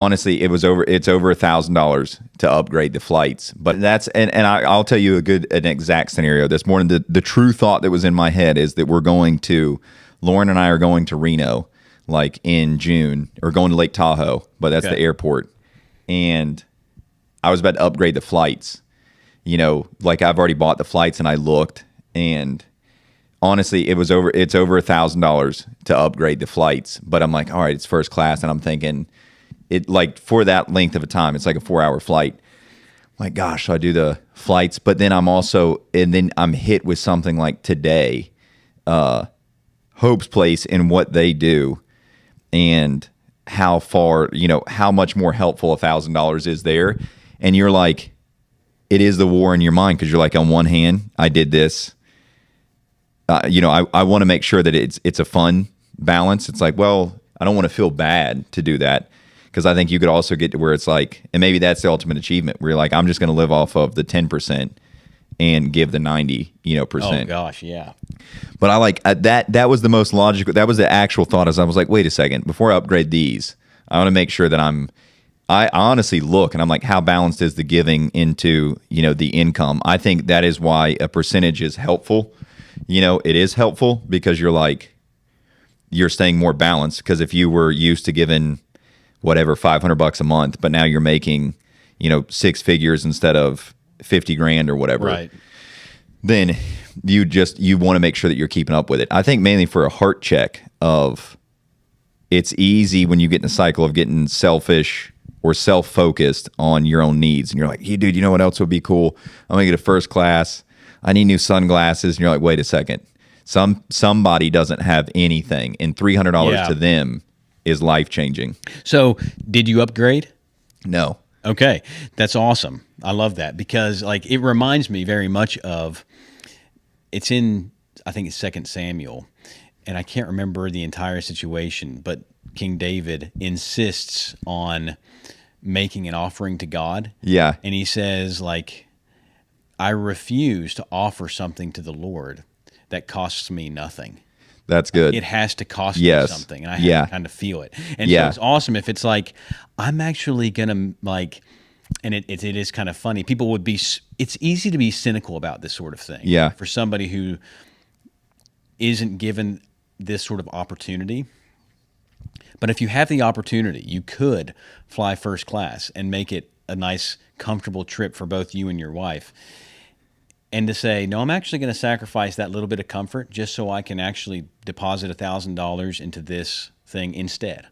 Honestly, it's over $1,000 to upgrade the flights. But I'll tell you an exact scenario this morning. The true thought that was in my head is that Lauren and I are going to Reno like in June, or going to Lake Tahoe, but that's the airport. And I was about to upgrade the flights. Like I've already bought the flights, and I looked, and honestly, it's over $1,000 to upgrade the flights. But I'm like, all right, it's first class, and I'm thinking, it like for that length of a time, it's like a 4-hour flight. I'm like, gosh, so I do the flights, but then I'm hit with something like today, Hope's Place and what they do, and how how much more helpful $1,000 is there. And you're like, it is the war in your mind, because you're like, on one hand, I did this. I want to make sure that it's a fun balance. It's like, well, I don't want to feel bad to do that, because I think you could also get to where it's like, and maybe that's the ultimate achievement, where you're like, I'm just going to live off of the 10% and give the 90%. Oh gosh, yeah. But I like that was the most logical. That was the actual thought. As I was like, wait a second, before I upgrade these, I want to make sure that I honestly look, and I'm like, how balanced is the giving into the income? I think that is why a percentage is helpful. It is helpful, because you're staying more balanced. Because if you were used to giving whatever $500 a month, but now you're making six figures instead of 50 grand or whatever, right, then you want to make sure that you're keeping up with it. I think mainly for a heart check of, it's easy when you get in the cycle of getting selfish or self-focused on your own needs, and you're like, hey dude, you know what else would be cool? I'm gonna get a first class, I need new sunglasses, and you're like, wait a second, somebody doesn't have anything, and $300 to them is life-changing. So did you upgrade? No. Okay, that's awesome. I love that, because like it reminds me very much of, it's in, I think it's 2 Samuel, and I can't remember the entire situation, but King David insists on making an offering to God. Yeah. And he says, like, I refuse to offer something to the Lord that costs me nothing. That's good. It has to cost me something, and I have to kind of feel it. And so it's awesome if it's like, I'm actually gonna like, and it is kind of funny. People would be. It's easy to be cynical about this sort of thing. Yeah. For somebody who isn't given this sort of opportunity. But if you have the opportunity, you could fly first class and make it a nice, comfortable trip for both you and your wife. And to say, no, I'm actually going to sacrifice that little bit of comfort just so I can actually deposit $1,000 into this thing instead.